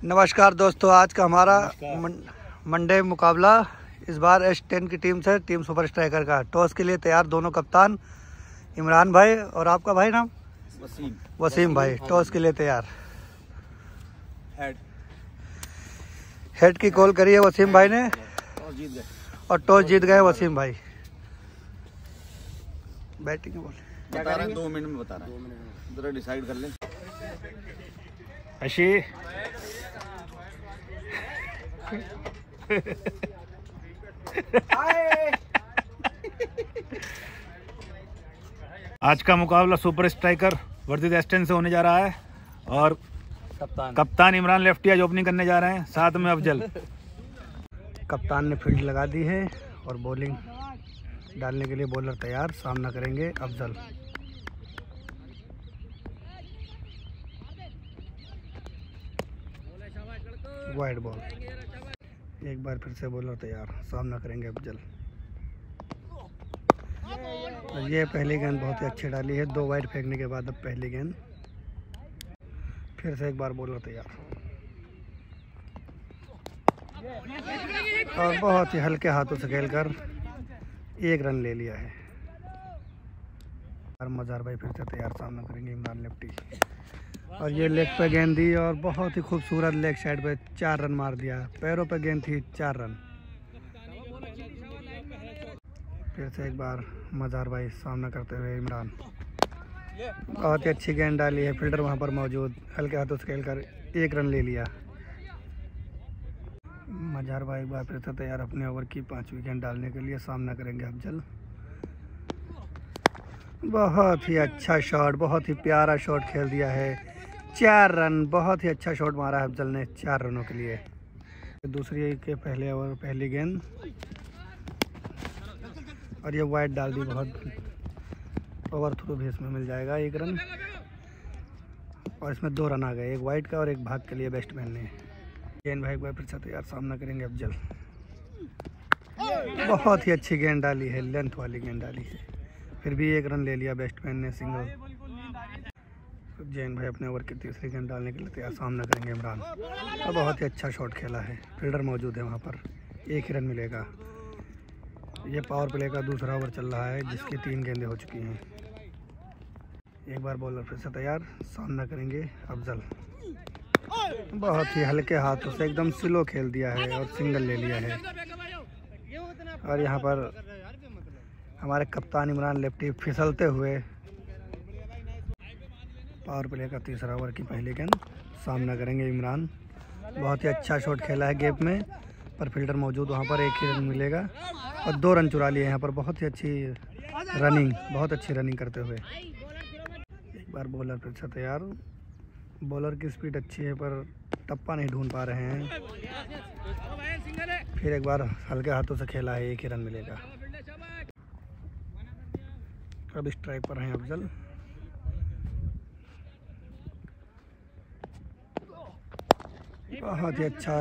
नमस्कार दोस्तों, आज का हमारा मंडे मुकाबला इस बार S10 की टीम से टीम सुपर स्ट्राइकर का। टॉस के लिए तैयार दोनों कप्तान इमरान भाई और आपका भाई नाम वसीम भाई। टॉस के लिए तैयार। हेड की कॉल करी है वसीम भाई ने और टॉस जीत गए वसीम भाई। बैटिंग बोले बता रहे हैं 2 मिनट में बता रहा हूं, जरा डिसाइड कर लें। अशी आज का मुकाबला सुपर स्ट्राइकर वर्सेस S10 से होने जा रहा है और कप्तान इमरान लेफ्टी आज ओपनिंग करने जा रहे हैं, साथ में अफजल। कप्तान ने फील्ड लगा दी है और बॉलिंग डालने के लिए बॉलर तैयार। सामना करेंगे अफजल। वाइड बॉल, एक बार फिर से बॉलर तैयार। सामना करेंगे अफजल। ये पहली गेंद बहुत ही अच्छी डाली है। 2 वाइड फेंकने के बाद अब पहली गेंद फिर से एक बार बॉलर तैयार और बहुत ही हल्के हाथों से खेलकर 1 रन ले लिया है। और मजार भाई फिर से तैयार। सामना करेंगे इमरान लेफ्टी और ये लेग पे गेंद दी और बहुत ही खूबसूरत लेग साइड पे 4 रन मार दिया। पैरों पे गेंद थी, 4 रन। फिर से एक बार मजार भाई सामना करते हुए इमरान। बहुत ही अच्छी गेंद डाली है। फील्डर वहां पर मौजूद, हल्के हाथों से खेलकर 1 रन ले लिया। मजार भाई एक बार फिर से तैयार अपने ओवर की 5वीं गेंद डालने के लिए। सामना करेंगे अफजल। बहुत ही अच्छा शॉट, बहुत ही प्यारा शॉट खेल दिया है। 4 रन, बहुत ही अच्छा शॉट मारा है अफजल ने 4 रनों के लिए। दूसरी के पहले ओवर पहली गेंद और ये वाइड डाल दी। बहुत ओवर थ्रू भी इसमें मिल जाएगा 1 रन और इसमें 2 रन आ गए, एक वाइड का और एक भाग के लिए बैट्समैन ने। गेंद भाई एक बार फिर से तैयार। सामना करेंगे अफजल। बहुत ही अच्छी गेंद डाली है, लेंथ वाली गेंद डाली है, फिर भी 1 रन ले लिया बैट्समैन ने, सिंगल। जैन भाई अपने ओवर की तीसरी गेंद डालने के लिए तैयार। सामना करेंगे इमरान और बहुत ही अच्छा शॉट खेला है। फील्डर मौजूद है वहां पर, 1 ही रन मिलेगा। ये पावर प्ले का दूसरा ओवर चल रहा है जिसकी 3 गेंदें हो चुकी हैं। एक बार बॉलर फिर से तैयार। सामना करेंगे अफजल। बहुत ही हल्के हाथों से एकदम स्लो खेल दिया है और सिंगल ले लिया है। और यहाँ पर हमारे कप्तान इमरान लेफ्टी फिसलते हुए। पावर प्ले का तीसरा ओवर की पहली गेंद। सामना करेंगे इमरान। बहुत ही अच्छा शॉट खेला है गैप में, पर फील्डर मौजूद वहाँ पर, 1 ही रन मिलेगा और 2 रन चुरा लिए यहाँ पर। बहुत ही अच्छी रनिंग, बहुत अच्छी रनिंग करते हुए। एक बार बॉलर फिर से तैयार। बॉलर की स्पीड अच्छी है पर टप्पा नहीं ढूंढ पा रहे हैं। फिर एक बार हल्के हाथों से खेला है, 1 ही रन मिलेगा। अब स्ट्राइक पर हैं अफजल। बहुत ही अच्छा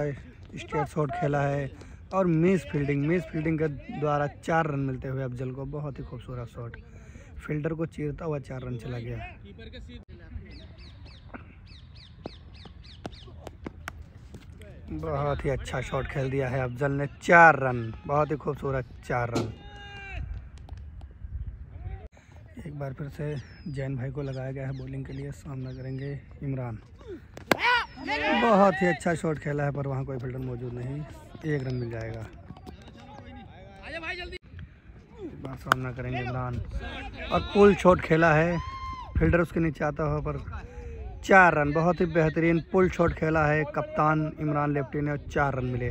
स्ट्रेट शॉट खेला है और मिस फील्डिंग के द्वारा 4 रन मिलते हुए अफजल को। बहुत ही खूबसूरत शॉट, फील्डर को चीरता हुआ 4 रन चला गया। बहुत ही अच्छा शॉट खेल दिया है अफजल ने, 4 रन, बहुत ही खूबसूरत 4 रन। एक बार फिर से जैन भाई को लगाया गया है बॉलिंग के लिए। सामना करेंगे इमरान। बहुत ही अच्छा शॉट खेला है पर वहाँ कोई फील्डर मौजूद नहीं, 1 रन मिल जाएगा। एक बार सामना करेंगे इमरान और पुल शॉट खेला है, फील्डर उसके नीचे आता हुआ पर 4 रन। बहुत ही बेहतरीन पुल शॉट खेला है कप्तान इमरान लेफ्टी ने और 4 रन मिले।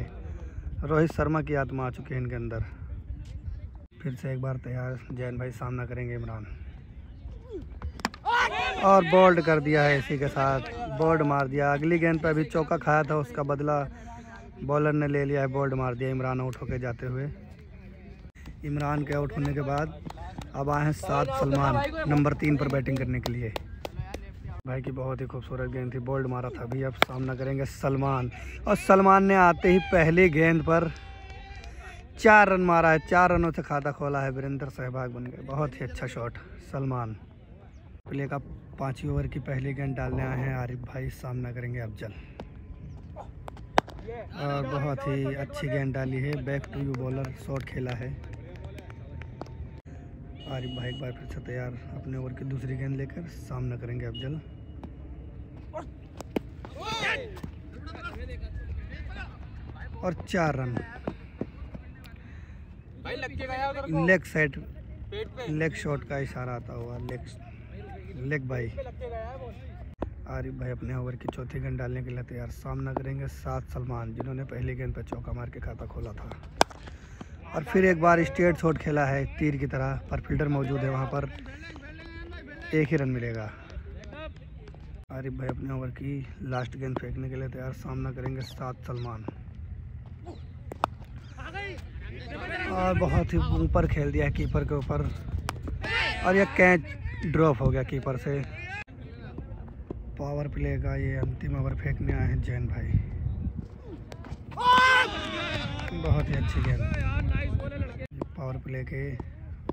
रोहित शर्मा की आत्मा आ चुकी है इनके अंदर। फिर से एक बार तैयार जैन भाई। सामना करेंगे इमरान और बोल्ड कर दिया है, इसी के साथ बोल्ड मार दिया। अगली गेंद पे अभी चौका खाया था, उसका बदला बॉलर ने ले लिया है, बोल्ड मार दिया। इमरान आउट होके जाते हुए। इमरान के आउट होने के बाद अब आए हैं 7 सलमान नंबर 3 पर बैटिंग करने के लिए। भाई की बहुत ही खूबसूरत गेंद थी, बोल्ड मारा था अभी। अब सामना करेंगे सलमान और सलमान ने आते ही पहली गेंद पर 4 रन मारा है। 4 रनों से खाता खोला है, वीरेंद्र सहवाग बन गए। बहुत ही अच्छा शॉट सलमान। प्ले का 5वीं ओवर की पहली गेंद डालने आए हैं आरिफ भाई। सामना करेंगे अफजल। और बहुत ही अच्छी गेंद डाली है। Back to you bowler shot खेला है। आरिफ भाई एक बार फिर से तैयार अपने ओवर की दूसरी गेंद लेकर सामना करेंगे अफजल। और 4 run. Leg side leg shot का इशारा आता हुआ लेग बाई। आरिफ भाई अपने ओवर की चौथी गेंद डालने के लिए तैयार सामना करेंगे साथ सलमान, जिन्होंने पहली गेंद पर चौका मार के खाता खोला था। और फिर एक बार स्ट्रेट शॉट खेला है तीर की तरह, पर फील्डर मौजूद है वहां पर, 1 ही रन मिलेगा। आरिफ भाई अपने ओवर की लास्ट गेंद फेंकने के लिए तैयार सामना करेंगे साथ सलमान। और बहुत ही ऊपर खेल दिया है कीपर के ऊपर, और यह कैच ड्रॉप हो गया कीपर से। पावर प्ले का ये अंतिम ओवर फेंकने आए हैं जैन भाई। बहुत ही अच्छी गेंद। पावर प्ले के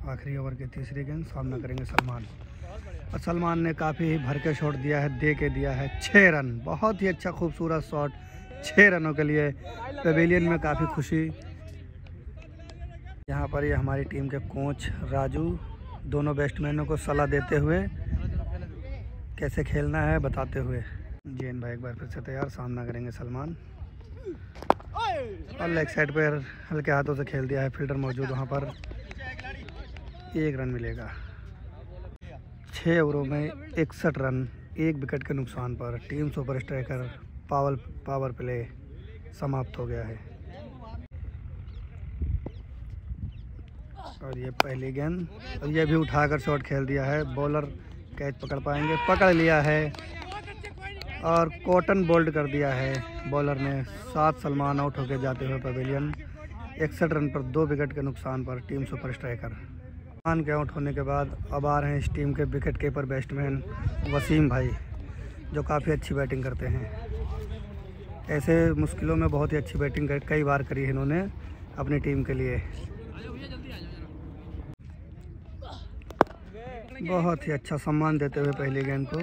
आखिरी ओवर की तीसरी गेंद सामना करेंगे सलमान, और सलमान ने काफ़ी भर के शॉट दिया है, दे के दिया है 6 रन। बहुत ही अच्छा खूबसूरत शॉट 6 रनों के लिए। पवेलियन में काफ़ी खुशी। यहाँ पर ये हमारी टीम के कोच राजू दोनों बैट्समैनों को सलाह देते हुए कैसे खेलना है बताते हुए। जैन भाई एक बार फिर से तैयार सामना करेंगे सलमान, और लेग साइड पर हल्के हाथों से खेल दिया है, फील्डर मौजूद वहाँ पर, 1 रन मिलेगा। 6 ओवरों में 61 रन, 1 विकेट के नुकसान पर team super striker power play समाप्त हो गया है। और ये पहली गेंद, और ये भी उठाकर शॉट खेल दिया है। बॉलर कैच पकड़ पाएंगे, पकड़ लिया है और कॉटन बोल्ड कर दिया है बॉलर ने। 7 सलमान आउट होकर जाते हुए पवेलियन। 61 रन पर 2 विकेट के नुकसान पर टीम सुपर स्ट्राइकर। सलमान के आउट होने के बाद अब आ रहे हैं इस टीम के विकेट कीपर बैट्समैन वसीम भाई, जो काफ़ी अच्छी बैटिंग करते हैं। ऐसे मुश्किलों में बहुत ही अच्छी बैटिंग कई बार करी है इन्होंने अपनी टीम के लिए। बहुत ही अच्छा सम्मान देते हुए पहली गेंद को।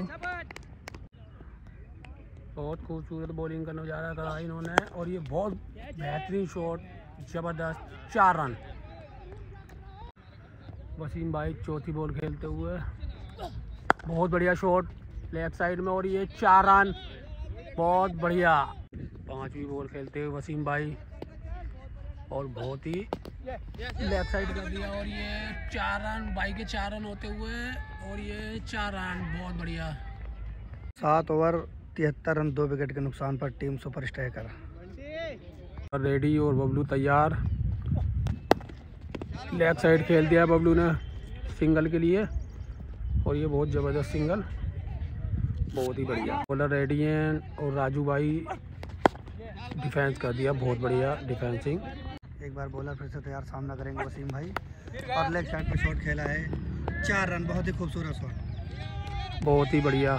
बहुत खूबसूरत बॉलिंग का नज़ारा करा इन्होंने, और ये बहुत बेहतरीन शॉट, ज़बरदस्त 4 रन। वसीम भाई चौथी बॉल खेलते हुए, बहुत बढ़िया शॉट लेग साइड में, और ये 4 रन, बहुत बढ़िया। 5वीं बॉल खेलते हुए वसीम भाई, और बहुत ही लेग साइड कर दिया, और ये 4 रन, भाई के 4 रन होते हुए, और ये 4 रन, बहुत बढ़िया। 7 ओवर 73 रन, 2 विकेट के नुकसान पर टीम सुपर स्ट्राइकर। रेडी और बबलू तैयार। लेग साइड खेल दिया बबलू ने सिंगल के लिए, और ये बहुत ज़बरदस्त सिंगल, बहुत ही बढ़िया। बॉलर रेडी हैं, और राजू भाई डिफेंस कर दिया, बहुत बढ़िया डिफेंसिंग। एक बार बॉलर फिर से तैयार सामना करेंगे वसीम भाई, और लेग साइड पर शॉट खेला है 4 रन, बहुत ही खूबसूरत शॉट। बहुत ही बढ़िया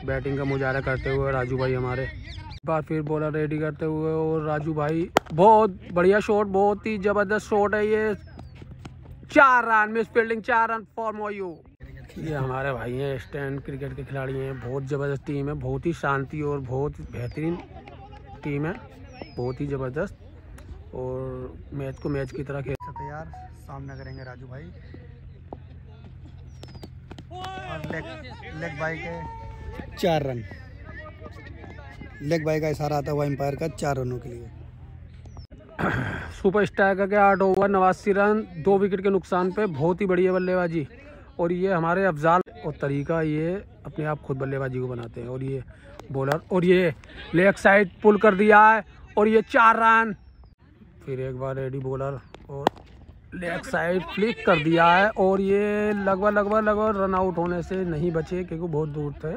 बैटिंग का मुजाहरा करते हुए राजू भाई हमारे। बार फिर बॉलर रेडी करते हुए, और राजू भाई बहुत बढ़िया शॉट, बहुत ही ज़बरदस्त शॉट है ये। 4 run, miss fielding, 4 run for मोयू। ये हमारे भाई हैं, स्टैंड क्रिकेट के खिलाड़ी हैं, बहुत ज़बरदस्त टीम है, बहुत ही शांति और बहुत बेहतरीन टीम है, बहुत ही ज़बरदस्त, और मैच को मैच की तरह खेल। तैयार सामना करेंगे राजू भाई, और लेग बाई के 4 रन। लेग बाई का इशारा आता हुआ एम्पायर का 4 रनों के लिए। सुपर स्ट्राइकर के 8 ओवर 89 रन, 2 विकेट के नुकसान पे, बहुत ही बढ़िया बल्लेबाजी। और ये हमारे अफजाल, और तरीका ये अपने आप खुद बल्लेबाजी को बनाते हैं। और ये बॉलर, और ये लेग साइड पुल कर दिया है, और ये 4 रन। फिर एक बार रेडी बॉलर, और लेग साइड फ्लिक कर दिया है, और ये लगभग रन आउट होने से नहीं बचे, क्योंकि बहुत दूर थे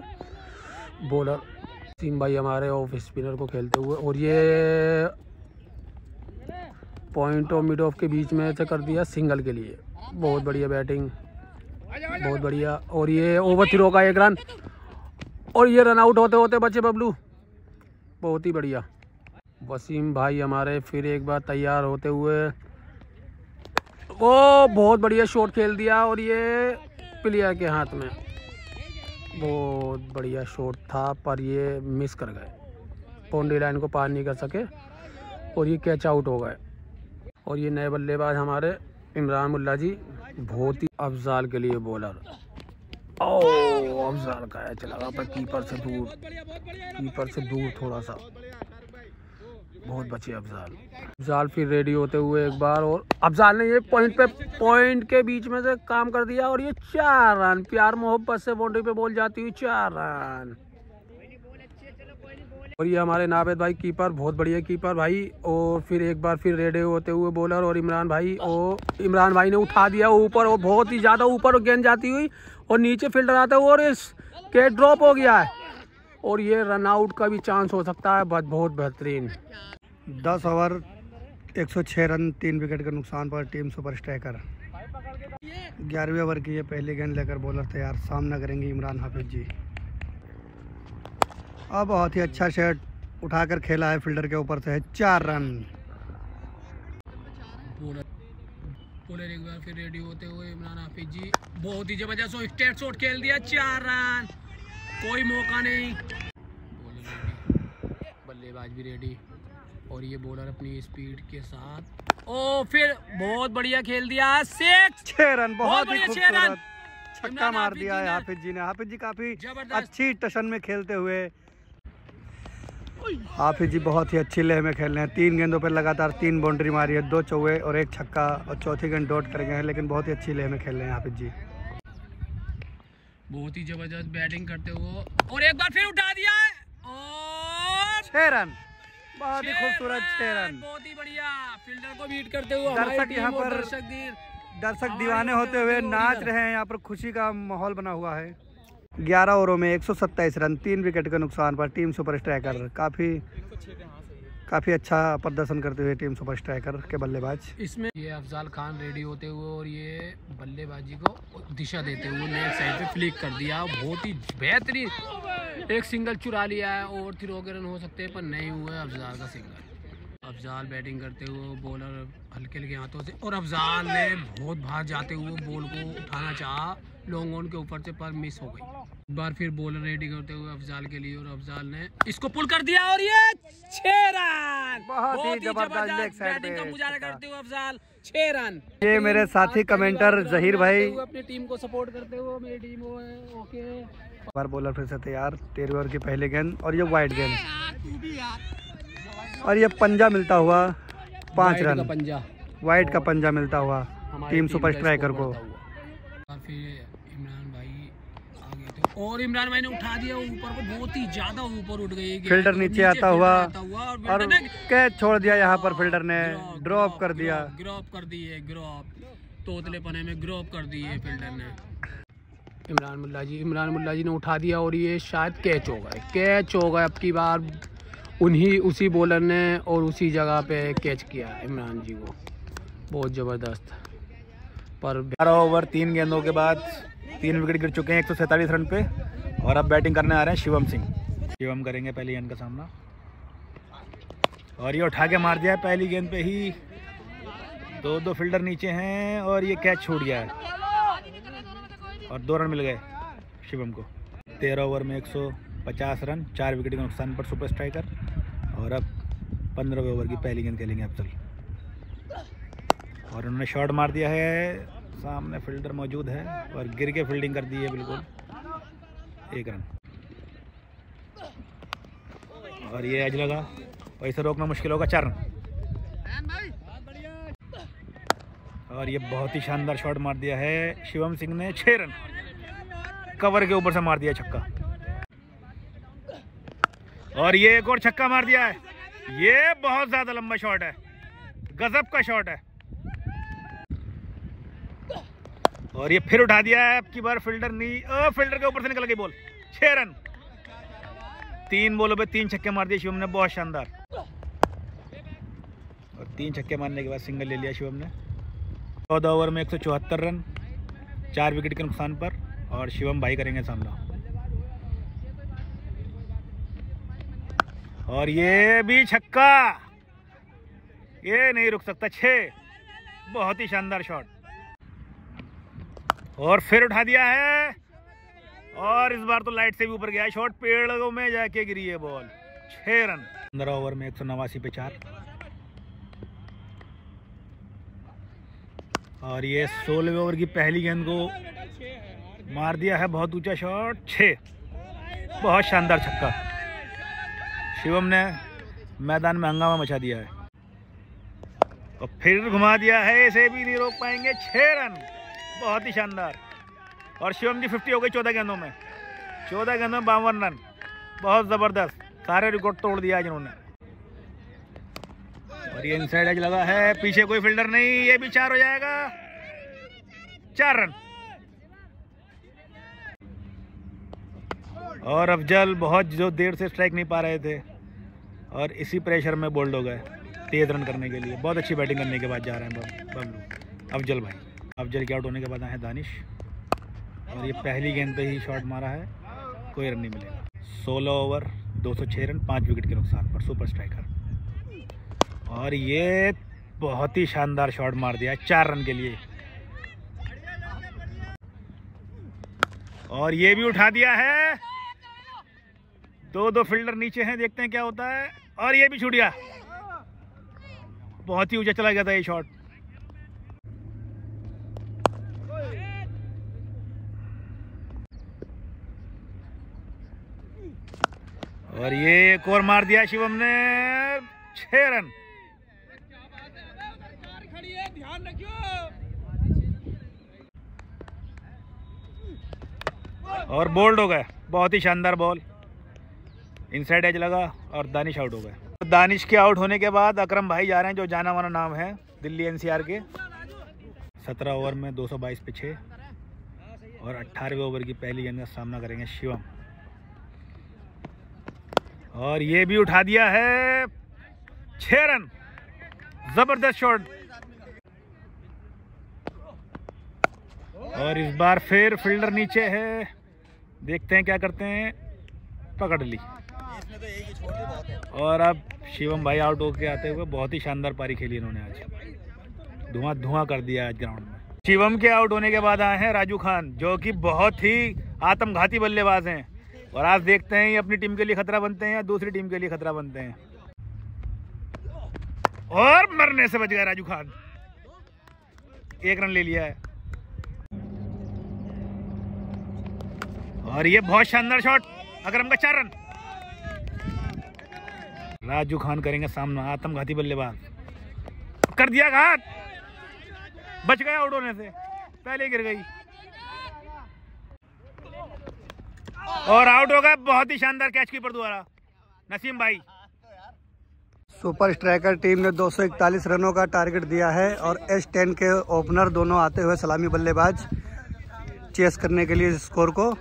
बॉलर। वसीम भाई हमारे ऑफ स्पिनर को खेलते हुए, और ये पॉइंट और मिड ऑफ के बीच में से कर दिया सिंगल के लिए, बहुत बढ़िया बैटिंग, बहुत बढ़िया। और ये ओवर थ्रो का 1 रन, और ये रन आउट होते होते बचे बबलू, बहुत ही बढ़िया। वसीम भाई हमारे फिर एक बार तैयार होते हुए, वो बहुत बढ़िया शॉट खेल दिया, और ये प्लेयर के हाथ में, बहुत बढ़िया शॉट था, पर ये मिस कर गए। बाउंड्री लाइन को पार नहीं कर सके और ये कैच आउट हो गए। और ये नए बल्लेबाज हमारे इमरान मुल्ला जी, बहुत ही अफजाल के लिए बॉलर। ओ अफजाल का है चला पर कीपर से दूर थोड़ा सा, बहुत बचे अफजाल फिर रेडी होते हुए एक बार, और अफजाल ने ये पॉइंट के बीच में से काम कर दिया और ये 4 रन, प्यार मोहब्बत से बाउंड्री पे बॉल जाती हुई 4 रन। और ये हमारे नावेद भाई कीपर, बहुत बढ़िया कीपर भाई। और फिर एक बार फिर रेडी होते हुए बॉलर और इमरान भाई ने उठा दिया ऊपर, और बहुत ही ज्यादा ऊपर गेंद जाती हुई और नीचे फील्डर आता हुआ और इस के ड्रॉप हो गया है और ये रन आउट का भी चांस हो सकता है। बहुत बेहतरीन। 10 ओवर 106 रन, 3 विकेट के नुकसान पर टीम सुपर स्ट्राइकर। 11वें ओवर की ये पहली गेंद लेकर बॉलर तैयार, सामना करेंगे इमरान हाफिज जी। अब बहुत ही अच्छा शॉट उठाकर खेला है, फील्डर के ऊपर से है, 4 रन। बॉलर एक बार फिर रेडी होते हुए इमरान हाफिज जी, बहुत ही जबरदस्त स्ट्रेट शॉट खेल दिया, 4 रन, कोई मौका नहीं। बल्लेबाज भी रेडी और ये बॉलर अपनी स्पीड के साथ, ओ फिर बहुत बढ़िया खेल दिया, 6 रन, बहुत ही खूबसूरत छक्का इमरान मार हाफिज दिया जी है ने। हाफिज जी ने। हाफिज जी काफी जबरदस्त। अच्छी टशन में खेलते हुए, हाफिज जी बहुत ही अच्छी लेह में खेल रहे हैं। 3 गेंदों पर लगातार 3 बाउंड्री मारी है, 2 चौके और 1 छक्का, और चौथी गेंद डॉट कर गए हैं, लेकिन बहुत ही अच्छी लेह में खेल रहे हैं हाफिज जी। बहुत ही जबरदस्त बैटिंग करते हुए और एक बार फिर उठा दिया है और 6 रन, बहुत ही खूबसूरत 6 रन। बहुत ही बढ़िया फील्डर को बीट करते हुए दर्शक यहाँ पर दर्शक दीवाने होते हुए नाच रहे हैं, यहाँ पर खुशी का माहौल बना हुआ है। 11 ओवरों में 127 रन, 3 विकेट के नुकसान पर टीम सुपर स्ट्राइकर। काफी अच्छा प्रदर्शन करते हुए टीम सुपर स्ट्राइकर के बल्लेबाज। इसमें ये अफजाल खान रेडी होते हुए और ये बल्लेबाजी को दिशा देते हुए नेट साइड पे फ्लिक कर दिया, बहुत ही बेहतरीन। एक सिंगल चुरा लिया है और 3 के रन हो सकते हैं पर नहीं हुए अफजाल का सिंगल। अफजाल बैटिंग करते हुए, बॉलर हल्के हल्के हाथों से, और अफजाल ने बहुत बाहर जाते हुए बॉल को उठाना चाहा लॉन्ग ऑन के ऊपर से पर मिस हो गई। एक बार फिर बॉलर रेडी करते हुए अफजाल के लिए और अफजाल ने इसको पुल कर दिया और ये 6 रन, बहुत ही जबरदस्त लेग साइड बैटिंग का पे मुजाहरा करते हुए अफजाल 6 रन। ये मेरे साथी कमेंटर जहीर भाई, अपनी टीम को सपोर्ट करते हुए, मेरी टीम वो है ओके। बार बॉलर फिर से तैयार, 13 ओवर की पहली गेंद और ये वाइड गेंद, और ये पंजा मिलता हुआ 5 रन, वाइड का पंजा मिलता हुआ टीम सुपर स्ट्राइकर को। और फिर इमरान भाई आगे थे और इमरान भाई ने उठा दिया ऊपर को, बहुत ही ज्यादा ऊपर उठ गई, फील्डर नीचे आता हुआ और कैच छोड़ दिया, यहाँ पर फील्डर ने ड्रॉप कर दिया। ग्रॉप तोतले पने में ग्रॉप कर दिए फील्डर ने। इमरान मुल्ला जी ने उठा दिया और ये शायद कैच हो गए अब की बार, उसी बॉलर ने और उसी जगह पे कैच किया इमरान जी को, बहुत ज़बरदस्त। पर 12 ओवर 3 गेंदों के बाद 3 विकेट गिर चुके हैं 147 रन पे, और अब बैटिंग करने आ रहे हैं शिवम सिंह। शिवम करेंगे पहली गेंद का सामना और ये उठा के मार दिया है पहली गेंद पे ही, 2 फील्डर नीचे हैं और ये कैच छूट गया है और 2 रन मिल गए शिवम को। 13 ओवर में 150 रन, 4 विकेट के नुकसान पर सुपर स्ट्राइकर। और अब 15वें ओवर की पहली गेंद खेलेंगे अफजल, और उन्होंने शॉट मार दिया है, सामने फील्डर मौजूद है और गिर के फील्डिंग कर दी है बिल्कुल, 1 रन। और ये एज लगा और इसे रोकना मुश्किल होगा, 4 रन। और ये बहुत ही शानदार शॉट मार दिया है शिवम सिंह ने, 6 रन, कवर के ऊपर से मार दिया छक्का। और ये एक और छक्का मार दिया है, ये बहुत ज्यादा लंबा शॉट है, गजब का शॉट है। और ये फिर उठा दिया है, अब की बार फील्डर के ऊपर से निकल गई बॉल, 6 रन। 3 बॉलों पे 3 छक्के मार दिए शिवम ने, बहुत शानदार। और 3 छक्के मारने के बाद सिंगल ले लिया शिवम ने। 14 ओवर में 174 रन, 4 विकेट के नुकसान पर, और शिवम भाई करेंगे सामना। और ये भी छक्का, ये नहीं रुक सकता, 6, बहुत ही शानदार शॉट। और फिर उठा दिया है और इस बार तो लाइट से भी ऊपर गया शॉट, पेड़ों में जाके गिरी है बॉल, 6 रन। 15 ओवर में 189 पे 4। और ये 16वें ओवर की पहली गेंद को मार दिया है बहुत ऊंचा शॉट, 6। बहुत शानदार छक्का। शिवम ने मैदान में हंगामा मचा दिया है और फिर घुमा दिया है, इसे भी नहीं रोक पाएंगे। 6 रन, बहुत ही शानदार। और शिवम की 50 हो गई 14 गेंदों में। 14 गेंदों में 52 रन, बहुत ज़बरदस्त। सारे रिकॉर्ड तोड़ दिया है जिन्होंने। और ये इनसाइड एज लगा है, पीछे कोई फील्डर नहीं, ये भी 4 हो जाएगा। 4 रन। और अफजल बहुत जो देर से स्ट्राइक नहीं पा रहे थे और इसी प्रेशर में बोल्ड हो गए 13 रन करने के लिए। बहुत अच्छी बैटिंग करने के बाद जा रहे हैं बबलू अफजल भाई। अफजल के आउट होने के बाद आए दानिश और ये पहली गेंद पे ही शॉट मारा है, कोई रन नहीं मिलेगा। 16 ओवर 206 रन, 5 विकेट के नुकसान पर, सुपर स्ट्राइकर। और ये बहुत ही शानदार शॉट मार दिया 4 रन के लिए। और ये भी उठा दिया है, 2 फील्डर नीचे हैं, देखते हैं क्या होता है। और ये भी छूट गया, बहुत ही ऊंचा चला गया था ये शॉट। और ये एक और मार दिया शिवम ने, 6 रन। और बोल्ड हो गए, बहुत ही शानदार बॉल, इनसाइड एज लगा और दानिश आउट हो गए। दानिश के आउट होने के बाद अकरम भाई जा रहे हैं, जो जाना माना नाम है दिल्ली एनसीआर के। 17 ओवर में 222 पे 6 और 18वें ओवर की पहली गेंद का सामना करेंगे शिवम। और ये भी उठा दिया है, 6 रन, जबरदस्त शॉट। और इस बार फिर फील्डर नीचे है, देखते हैं क्या करते हैं। पकड़ ली। और अब शिवम भाई आउट होके आते हुए बहुत ही शानदार पारी खेली इन्होंने आज, धुआं धुआं कर दिया आज ग्राउंड में। शिवम के आउट होने के बाद आए हैं राजू खान, जो कि बहुत ही आत्मघाती बल्लेबाज हैं। और आज देखते हैं ये अपनी टीम के लिए खतरा बनते हैं या दूसरी टीम के लिए खतरा बनते हैं। और मरने से बच गया राजू खान, 1 रन ले लिया है। और ये बहुत शानदार शॉट, अकरम का 4 रन। राजू खान करेंगे सामना, आत्मघाती बल्लेबाज, कर दिया घात, बच गया आउट होने से, पहले गिर गई और आउट हो गया। बहुत ही शानदार कैच कीपर द्वारा नसीम भाई। सुपर स्ट्राइकर टीम ने 241 रनों का टारगेट दिया है और S10 के ओपनर दोनों आते हुए सलामी बल्लेबाज चेस करने के लिए स्कोर को।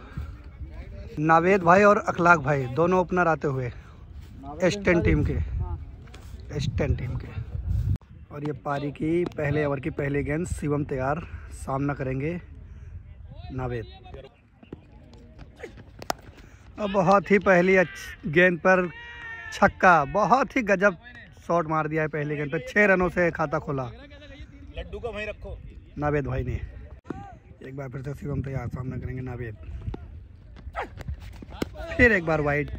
नावेद भाई और अखलाक भाई दोनों ओपनर आते हुए S10 टीम के। और ये पारी की पहले ओवर की पहली गेंद, शिवम तैयार, सामना करेंगे नावेद। और बहुत ही पहली गेंद पर छक्का, बहुत ही गजब शॉट मार दिया है पहली गेंद पर। 6 रनों से खाता खोला लड्डू को वहीं रखो नावेद भाई ने। एक बार फिर से शिवम तैयार, सामना करेंगे नावेद। फिर एक बार वाइट,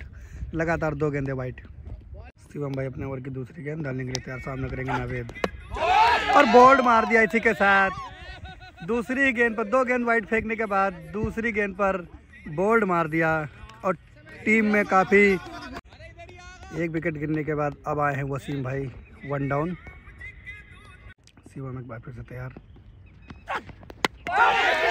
लगातार 2 गेंदें वाइट। शिवम भाई अपने ओवर की दूसरी गेंद डालने के लिए तैयार, सामना करेंगे नावेद। और बोल्ड मार दिया इसी के साथ। दूसरी गेंद पर 2 गेंद वाइट फेंकने के बाद दूसरी गेंद पर बोल्ड मार दिया और टीम में काफ़ी 1 विकेट गिरने के बाद अब आए हैं वसीम भाई, 1 डाउन। शिवम एक बार फिर से तैयार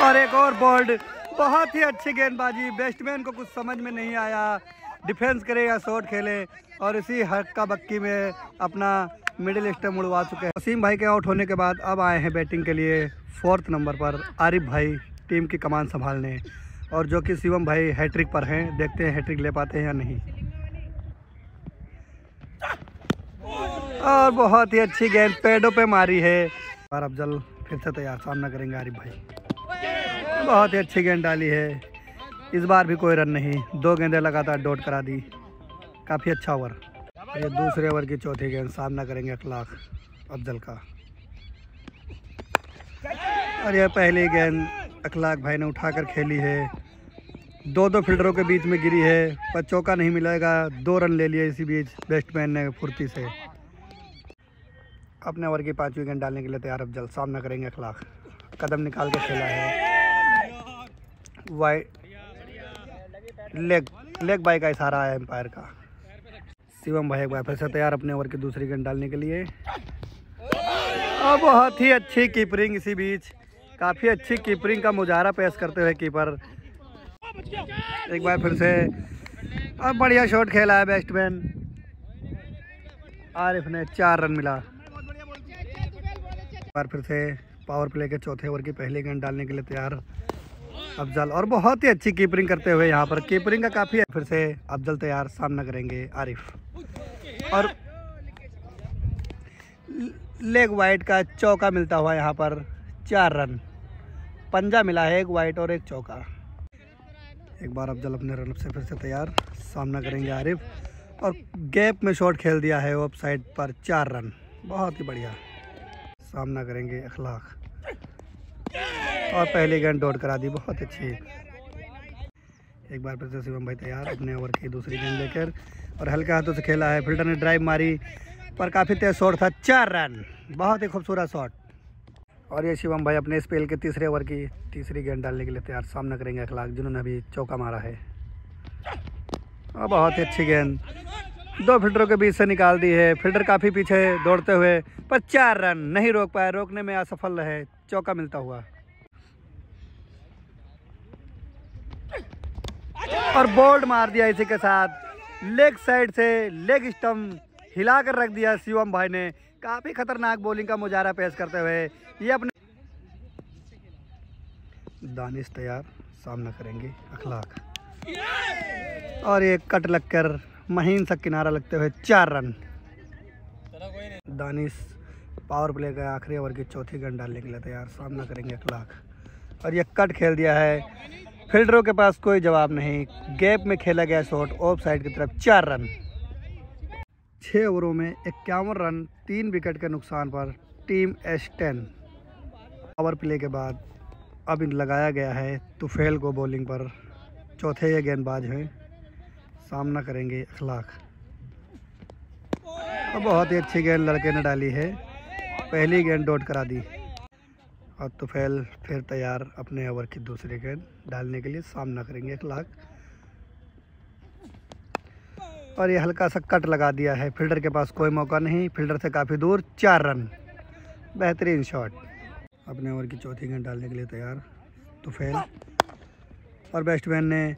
और एक और बोल्ड। बहुत ही अच्छी गेंदबाजी, बैट्समैन को कुछ समझ में नहीं आया, डिफेंस करे या शॉट खेले और इसी हक्का बक्की में अपना मिडिल स्टंप उड़वा चुके हैं। वसीम भाई के आउट होने के बाद अब आए हैं बैटिंग के लिए 4th नंबर पर आरिफ भाई, टीम की कमान संभालने, और जो कि शिवम भाई हैट्रिक पर हैं। देखते हैं हैट्रिक ले पाते हैं या नहीं। और बहुत ही अच्छी गेंद पेड़ों पे मारी है। और अफजल फिर से तैयार, सामना करेंगे आरिफ भाई। बहुत ही अच्छी गेंद डाली है, इस बार भी कोई रन नहीं, 2 गेंदें लगातार डॉट करा दी। काफ़ी अच्छा ओवर। ये दूसरे ओवर की चौथी गेंद, सामना करेंगे अखलाक अफजल का। और यह पहली गेंद अखलाक भाई ने उठाकर खेली है दो फील्डरों के बीच में गिरी है, पर चौका नहीं मिलेगा। 2 रन ले लिए इसी बीच बैट्समैन ने फुर्ती से। अपने ओवर की 5वीं गेंद डालने के लिए तैयार अफजल, सामना करेंगे अखलाक। कदम निकाल के खेला है, वाइड लेग बाई का इशारा है एम्पायर का। शिवम भाई एक बार फिर से तैयार अपने ओवर की दूसरी गेंद डालने के लिए। और बहुत ही अच्छी कीपरिंग इसी बीच, काफ़ी अच्छी कीपरिंग का मुजाहरा पेश करते हुए कीपर एक बार फिर से। अब बढ़िया शॉट खेला है बैट्समैन आरिफ ने, 4 रन मिला। एक बार फिर से पावर प्ले के चौथे ओवर की पहली गेंद डालने के लिए तैयार अफजल, और बहुत ही अच्छी कीपरिंग करते हुए यहाँ पर कीपरिंग का काफ़ी है। फिर से अफजल तैयार, सामना करेंगे आरिफ। और लेग वाइड का चौका मिलता हुआ यहाँ पर 4 रन, पंजा मिला है, 1 वाइड और 1 चौका। एक बार अफजल अपने रन से फिर से तैयार, सामना करेंगे आरिफ। और गैप में शॉट खेल दिया है ऑफ साइड पर, 4 रन, बहुत ही बढ़िया। सामना करेंगे अखलाक, और पहली गेंद डॉट करा दी, बहुत अच्छी। एक बार फिर से शिवम भाई तैयार अपने ओवर की दूसरी गेंद लेकर, और हल्के हाथों से खेला है। फील्डर ने ड्राइव मारी पर काफ़ी तेज शॉट था, 4 रन, बहुत ही खूबसूरत शॉट। और ये शिवम भाई अपने स्पेल के तीसरे ओवर की तीसरी गेंद डालने के लिए तैयार, सामना करेंगे अखलाक जिन्होंने अभी चौका मारा है। और बहुत ही अच्छी गेंद 2 फील्डरों के बीच से निकाल दी है। फील्डर काफ़ी पीछे दौड़ते हुए, पर 4 रन नहीं रोक पाए, रोकने में असफल रहे, चौका मिलता हुआ। और बोल्ड मार दिया इसी के साथ, लेग साइड से लेग स्टंप हिला कर रख दिया शिवम भाई ने। काफ़ी खतरनाक बॉलिंग का मुजाहरा पेश करते हुए ये अपने दानिश तैयार, सामना करेंगे अखलाक। और ये कट लगकर महीन सा किनारा लगते हुए 4 रन। दानिश पावर प्ले का आखिरी ओवर की चौथी गेंद डालने के लिए तैयार, सामना करेंगे अखलाक। और ये कट खेल दिया है, फील्डरों के पास कोई जवाब नहीं, गैप में खेला गया शॉट ऑफ साइड की तरफ, 4 रन। 6 ओवरों में 51 रन, 3 विकेट के नुकसान पर टीम S10। पावर प्ले के बाद अब लगाया गया है तुफेल को बॉलिंग पर, चौथे ये गेंदबाज हैं, सामना करेंगे अखलाक। और बहुत ही अच्छी गेंद लड़के ने डाली है, पहली गेंद डॉट करा दी। और तुफेल फिर तैयार अपने ओवर की दूसरी गेंद डालने के लिए, सामना करेंगे अखलाक। और ये हल्का सा कट लगा दिया है, फील्डर के पास कोई मौका नहीं, फील्डर से काफ़ी दूर, 4 रन, बेहतरीन शॉट। अपने ओवर की चौथी गेंद डालने के लिए तैयार तुफेल। और बैट्समैन ने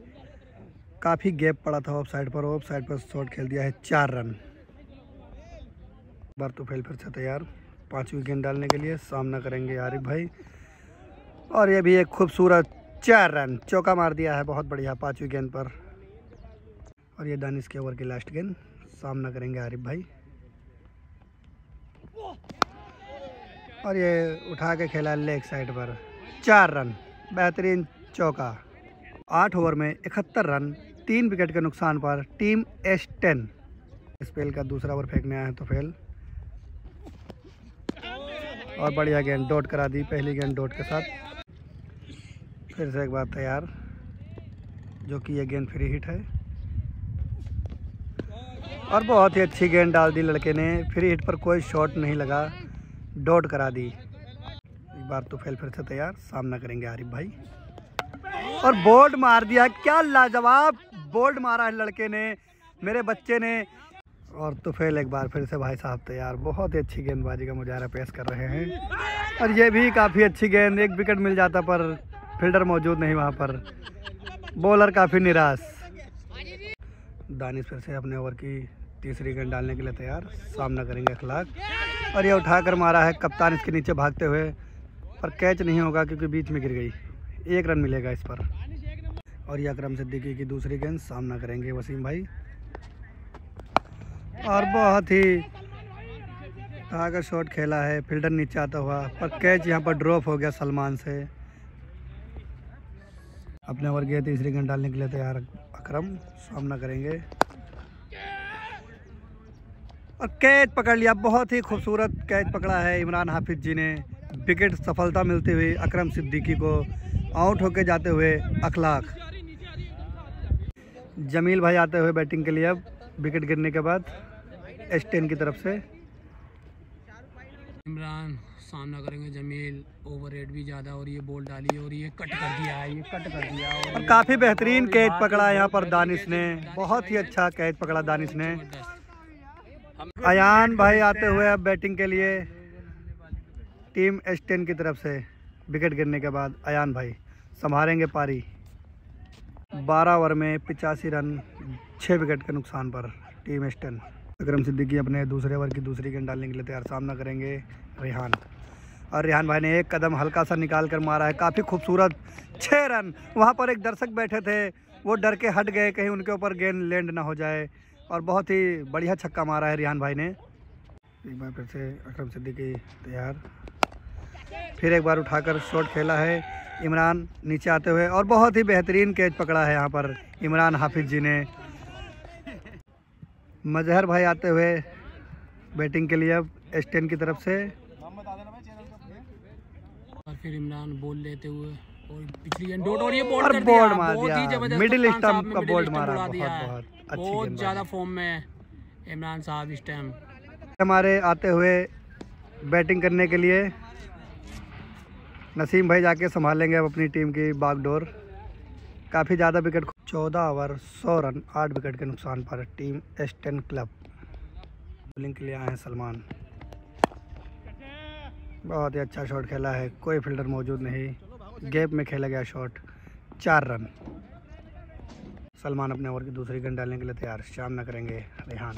काफ़ी गैप पड़ा था ऑफ साइड पर शॉट खेल दिया है, 4 रन। बार तुफेल फिर से तैयार 5वीं गेंद डालने के लिए, सामना करेंगे आरिफ भाई। और ये भी एक खूबसूरत 4 रन, चौका मार दिया है, बहुत बढ़िया 5वीं गेंद पर। और ये दानिश के ओवर की लास्ट गेंद, सामना करेंगे आरिफ भाई। और ये उठा के खेला लेग साइड पर, 4 रन, बेहतरीन चौका। 8 ओवर में 71 रन, 3 विकेट के नुकसान पर टीम S10। स्पेल का दूसरा ओवर फेंकने आया है तो फेल। और बढ़िया गेंद डॉट करा दी, पहली गेंद डॉट के साथ। फिर से एक बार तैयार, जो कि ये गेंद फ्री हिट है। और बहुत ही अच्छी गेंद डाल दी लड़के ने, फ्री हिट पर कोई शॉट नहीं लगा, डॉट करा दी। एक बार तो फेल फिर से तैयार, सामना करेंगे आरिफ भाई। और बोल्ड मार दिया, क्या लाजवाब बोल्ड मारा है लड़के ने, मेरे बच्चे ने। और तुफेल एक बार फिर से भाई साहब तैयार, बहुत ही अच्छी गेंदबाजी का मुजाहरा पेश कर रहे हैं। और ये भी काफ़ी अच्छी गेंद, 1 विकेट मिल जाता पर फील्डर मौजूद नहीं वहाँ पर, बॉलर काफ़ी निराश। दानिश फिर से अपने ओवर की तीसरी गेंद डालने के लिए तैयार, सामना करेंगे अखलाक। और ये उठाकर मारा है कप्तान इसके नीचे भागते हुए, पर कैच नहीं होगा क्योंकि बीच में गिर गई, 1 रन मिलेगा इस पर। और ये अकरम सिद्दीकी की दूसरी गेंद, सामना करेंगे वसीम भाई। और बहुत ही आकर शॉट खेला है, फील्डर नीचे आता हुआ, पर कैच यहाँ पर ड्रॉप हो गया सलमान से। अपने ओवर की तीसरी गेंद डालने के लिए तैयार अकरम, सामना करेंगे। और कैच पकड़ लिया, बहुत ही खूबसूरत कैच पकड़ा है इमरान हाफिज जी ने। विकेट सफलता मिलती हुई अकरम सिद्दीकी को, आउट होके जाते हुए अखलाक। जमील भाई आते हुए बैटिंग के लिए अब विकेट गिरने के बाद S10 की तरफ से। इमरान सामना करेंगे जमील, ओवर रेट भी ज़्यादा और ये बॉल डाली और ये कट कर दिया है, ये कट कर दिया और काफ़ी बेहतरीन कैच पकड़ा यहाँ पर दानिश ने, बहुत ही अच्छा कैच पकड़ा दानिश ने। अयान भाई आते हुए अब बैटिंग के लिए टीम S10 की तरफ से। विकेट गिरने के बाद अयान भाई संभालेंगे पारी। 12 ओवर में 85 रन 6 विकेट के नुकसान पर टीम S10। अकरम सिद्दीकी अपने दूसरे ओवर की दूसरी गेंद डालने के लिए तैयार। सामना करेंगे रेहान, और रेहान भाई ने एक कदम हल्का सा निकाल कर मारा है, काफ़ी खूबसूरत 6 रन। वहाँ पर एक दर्शक बैठे थे, वो डर के हट गए कहीं उनके ऊपर गेंद लैंड ना हो जाए, और बहुत ही बढ़िया छक्का मारा है रेहान भाई ने। एक बार फिर से अकरम सिद्दीकी तैयार, फिर एक बार उठाकर शॉट खेला है इमरान नीचे आते हुए, और बहुत ही बेहतरीन कैच पकड़ा है यहाँ पर इमरान हाफिज जी ने। मजहर भाई आते हुए बैटिंग के लिए अब S10 की तरफ से। और फिर इमरान बॉल लेते हुए और पिछली गेंद डॉट, और ये बॉल और कर बॉल दिया, मार बहुत ही दिया, जबरदस्त मिडिल कप्तान साहब स्टंप ने का मिडिल बॉल स्टंप मारा, उड़ा दिया है। बहुत अच्छी बहुत गेंद ज़्यादा फॉर्म में इमरान साहब इस टाइम। हमारे आते हुए बैटिंग करने के लिए नसीम भाई जाके संभालेंगे अब अपनी टीम की बागडोर। काफ़ी ज़्यादा विकेट, 14 ओवर 100 रन 8 विकेट के नुकसान पर टीम S10 क्लब। बॉलिंग के लिए आए हैं सलमान, बहुत ही अच्छा शॉट खेला है, कोई फील्डर मौजूद नहीं, गैप में खेला गया शॉट, 4 रन। सलमान अपने ओवर की दूसरी गेंद डालने के लिए तैयार। सामना करेंगे रेहान,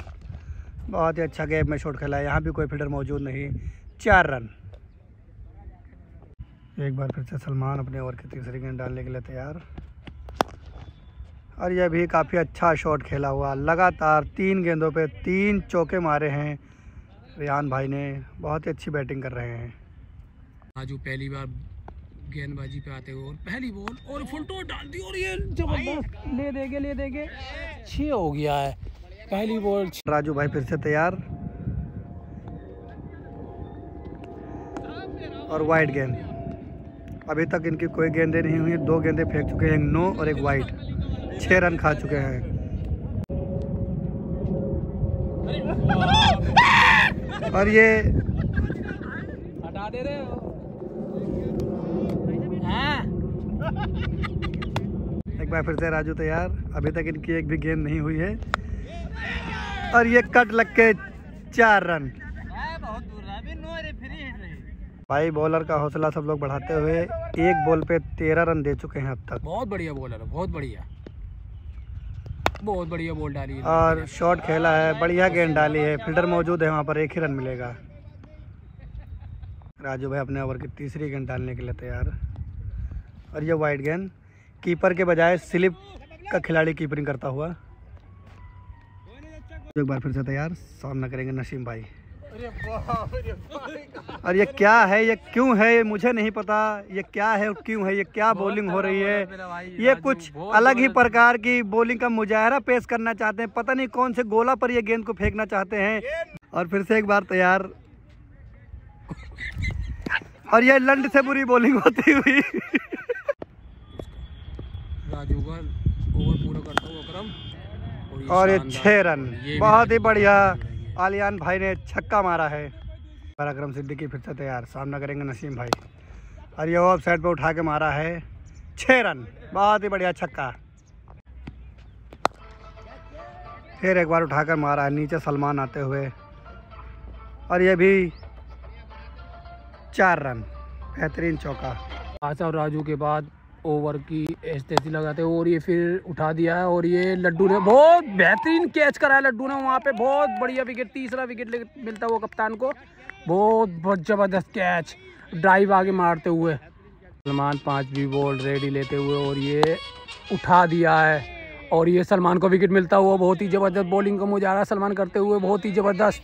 बहुत ही अच्छा गैप में शॉट खेला है, यहाँ भी कोई फील्डर मौजूद नहीं, 4 रन। एक बार फिर से सलमान अपने ओवर की तीसरी गेंद डालने के लिए तैयार, और यह भी काफ़ी अच्छा शॉट खेला हुआ। लगातार 3 गेंदों पे 3 चौके मारे हैं रेहान भाई ने, बहुत ही अच्छी बैटिंग कर रहे हैं। राजू पहली बार गेंदबाजी पे आते हुए और पहली बॉल और फुल टॉस डाल दी, और ये जबरदस्त ले देंगे 6 हो गया है पहली बॉल। राजू भाई फिर से तैयार, और वाइड गेंद। अभी तक इनकी कोई गेंदें नहीं हुई, 2 गेंदें फेंक चुके हैं, 9 और एक वाइड, 6 रन खा चुके हैं। और ये हटा दे रहे हो। हाँ। एक बार फिर से राजू तैयार, अभी तक इनकी एक भी गेंद नहीं हुई है, और ये कट लग के 4 रन। भाई बॉलर का हौसला सब लोग बढ़ाते हुए एक बॉल पे 13 रन दे चुके हैं अब तक। बहुत बढ़िया बॉलर है, बहुत बढ़िया बॉल डाली है, और शॉट खेला है, बढ़िया गेंद डाली है, फील्डर मौजूद है वहाँ पर, 1 ही रन मिलेगा। राजू भाई अपने ओवर की तीसरी गेंद डालने के लिए तैयार, और ये वाइड गेंद, कीपर के बजाय स्लिप का खिलाड़ी कीपरिंग करता हुआ। एक बार फिर से तैयार, सामना करेंगे नसीम भाई। और ये क्या है, ये क्यों है, ये मुझे नहीं पता, ये क्या है क्यों है, ये क्या बॉलिंग हो रही है। ये कुछ अलग ही प्रकार की बॉलिंग का मुजाहरा पेश करना चाहते हैं, पता नहीं कौन से गोला पर ये गेंद को फेंकना चाहते हैं। और फिर से एक बार तैयार, और ये लंड से बुरी बॉलिंग होती हुई। राजू का ओवर पूरा करता हुआ अकरम, और ये 6 रन, बहुत ही बढ़िया आलियान भाई ने छक्का मारा है। अकरम सिद्दीकी फिर से तैयार, सामना करेंगे नसीम भाई, और ये ऑफ साइड पे उठा के मारा है, 6 रन, बहुत ही बढ़िया छक्का। फिर एक बार उठाकर मारा है नीचे सलमान आते हुए, और ये भी 4 रन, बेहतरीन चौका। आशा और राजू के बाद ओवर की स्थिति लगाते हैं, और ये फिर उठा दिया है, और ये लड्डू ने बहुत बेहतरीन कैच करा है, लड्डू ने वहाँ पे बहुत बढ़िया विकेट, तीसरा विकेट मिलता हुआ कप्तान को, बहुत ज़बरदस्त कैच, ड्राइव आगे मारते हुए। सलमान 5वीं बॉल रेडी लेते हुए, और ये उठा दिया है, और ये सलमान को विकेट मिलता हुआ, बहुत ही ज़बरदस्त बॉलिंग का मुजाहरा सलमान करते हुए, बहुत ही ज़बरदस्त।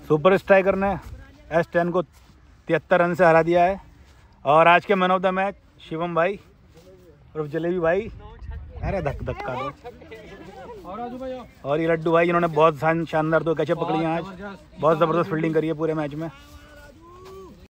सुपर स्ट्राइकर ने S10 को 73 रन से हरा दिया है, और आज के man of the match Shivam भाई और जलेबी भाई, अरे धक्का दो, और ये लड्डू भाई जिन्होंने बहुत शानदार 2 कैचें पकड़ी हैं आज, बहुत ज़बरदस्त फील्डिंग करी है पूरे मैच में।